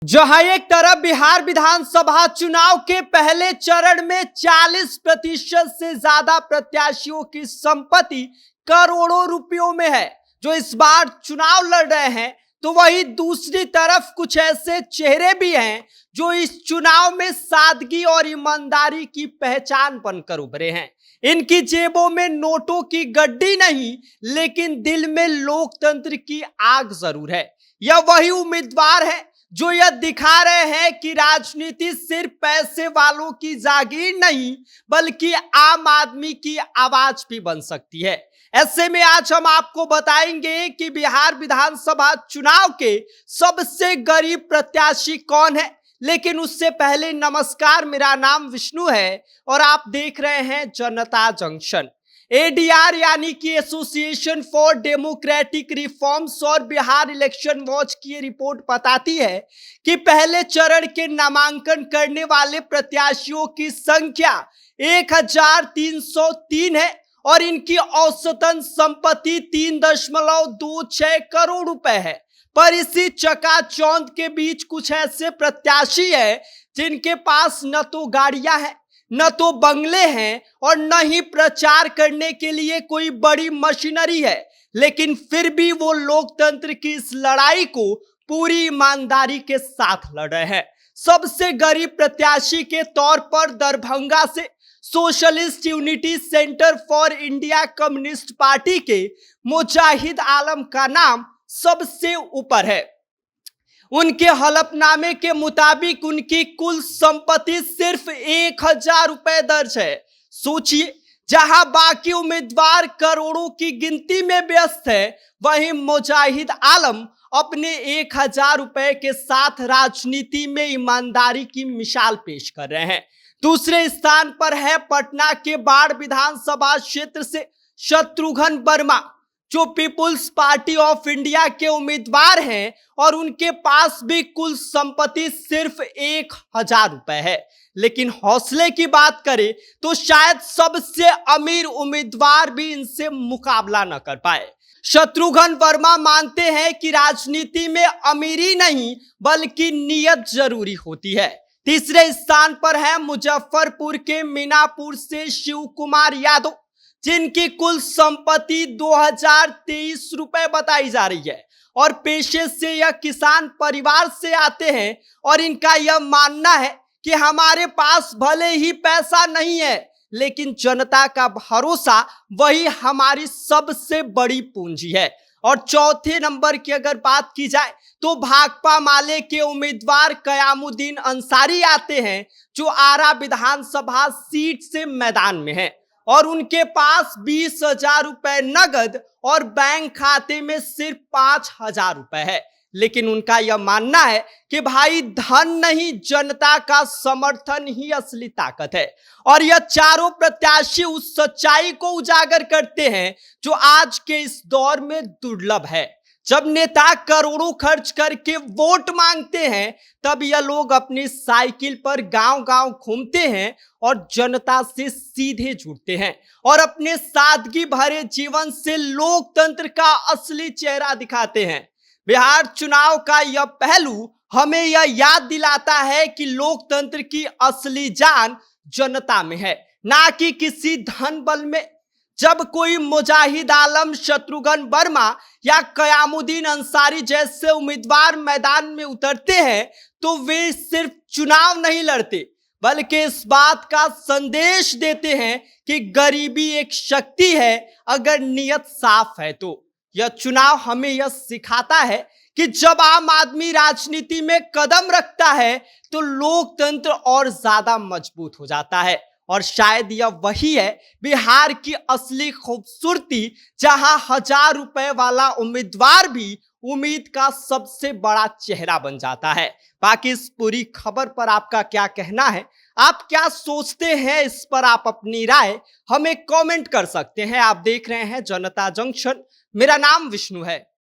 जहां एक तरफ बिहार विधानसभा चुनाव के पहले चरण में 40% से ज्यादा प्रत्याशियों की संपत्ति करोड़ों रुपयों में है जो इस बार चुनाव लड़ रहे हैं, तो वही दूसरी तरफ कुछ ऐसे चेहरे भी हैं जो इस चुनाव में सादगी और ईमानदारी की पहचान बनकर उभरे हैं। इनकी जेबों में नोटों की गड्डी नहीं, लेकिन दिल में लोकतंत्र की आग जरूर है। यह वही उम्मीदवार है जो यह दिखा रहे हैं कि राजनीति सिर्फ पैसे वालों की जागीर नहीं, बल्कि आम आदमी की आवाज भी बन सकती है। ऐसे में आज हम आपको बताएंगे कि बिहार विधानसभा चुनाव के सबसे गरीब प्रत्याशी कौन है। लेकिन उससे पहले नमस्कार, मेरा नाम विष्णु है और आप देख रहे हैं जनता जंक्शन। एडीआर यानी कि एसोसिएशन फॉर डेमोक्रेटिक रिफॉर्म्स और बिहार इलेक्शन वॉच की रिपोर्ट बताती है कि पहले चरण के नामांकन करने वाले प्रत्याशियों की संख्या 1303 है और इनकी औसतन संपत्ति 3.26 करोड़ रुपए है। पर इसी चकाचौंध के बीच कुछ ऐसे प्रत्याशी हैं जिनके पास न तो गाड़ियां हैं, न तो बंगले हैं और न ही प्रचार करने के लिए कोई बड़ी मशीनरी है, लेकिन फिर भी वो लोकतंत्र की इस लड़ाई को पूरी ईमानदारी के साथ लड़ रहे हैं। सबसे गरीब प्रत्याशी के तौर पर दरभंगा से socialist unity centre for India communist party के मुजाहिद आलम का नाम सबसे ऊपर है। उनके हलफनामे के मुताबिक उनकी कुल संपत्ति सिर्फ 1000 रुपए दर्ज है। सोचिए, जहां बाकी उम्मीदवार करोड़ों की गिनती में व्यस्त है, वहीं मुजाहिद आलम अपने 1000 रुपए के साथ राजनीति में ईमानदारी की मिसाल पेश कर रहे हैं। दूसरे स्थान पर है पटना के बाढ़ विधानसभा क्षेत्र से शत्रुघ्न वर्मा, जो पीपुल्स पार्टी ऑफ इंडिया के उम्मीदवार हैं और उनके पास भी कुल संपत्ति सिर्फ 1000 रुपए है। लेकिन हौसले की बात करें तो शायद सबसे अमीर उम्मीदवार भी इनसे मुकाबला न कर पाए। शत्रुघ्न वर्मा मानते हैं कि राजनीति में अमीरी नहीं, बल्कि नीयत जरूरी होती है। तीसरे स्थान पर है मुजफ्फरपुर के मीनापुर से शिव कुमार यादव, जिनकी कुल संपत्ति 2023 रुपए बताई जा रही है और पेशे से यह किसान परिवार से आते हैं और इनका यह मानना है कि हमारे पास भले ही पैसा नहीं है, लेकिन जनता का भरोसा वही हमारी सबसे बड़ी पूंजी है। और चौथे नंबर की अगर बात की जाए तो भाकपा माले के उम्मीदवार कयामुद्दीन अंसारी आते हैं, जो आरा विधानसभा सीट से मैदान में है और उनके पास 20,000 रुपए नगद और बैंक खाते में सिर्फ 5,000 रुपए है। लेकिन उनका यह मानना है कि भाई, धन नहीं, जनता का समर्थन ही असली ताकत है। और यह चारों प्रत्याशी उस सच्चाई को उजागर करते हैं जो आज के इस दौर में दुर्लभ है। जब नेता करोड़ों खर्च करके वोट मांगते हैं, तब यह लोग अपनी साइकिल पर गांव-गांव घूमते हैं और जनता से सीधे जुड़ते हैं और अपने सादगी भरे जीवन से लोकतंत्र का असली चेहरा दिखाते हैं। बिहार चुनाव का यह पहलू हमें यह याद दिलाता है कि लोकतंत्र की असली जान जनता में है, ना कि किसी धन बल में। जब कोई मुजाहिद आलम, शत्रुघ्न वर्मा या कयामुद्दीन अंसारी जैसे उम्मीदवार मैदान में उतरते हैं, तो वे सिर्फ चुनाव नहीं लड़ते, बल्कि इस बात का संदेश देते हैं कि गरीबी एक शक्ति है अगर नियत साफ है तो। यह चुनाव हमें यह सिखाता है कि जब आम आदमी राजनीति में कदम रखता है तो लोकतंत्र और ज्यादा मजबूत हो जाता है। और शायद यह वही है बिहार की असली खूबसूरती, जहां 1000 रुपए वाला उम्मीदवार भी उम्मीद का सबसे बड़ा चेहरा बन जाता है। बाकी इस पूरी खबर पर आपका क्या कहना है, आप क्या सोचते हैं, इस पर आप अपनी राय हमें कमेंट कर सकते हैं। आप देख रहे हैं जनता जंक्शन, मेरा नाम विष्णु है।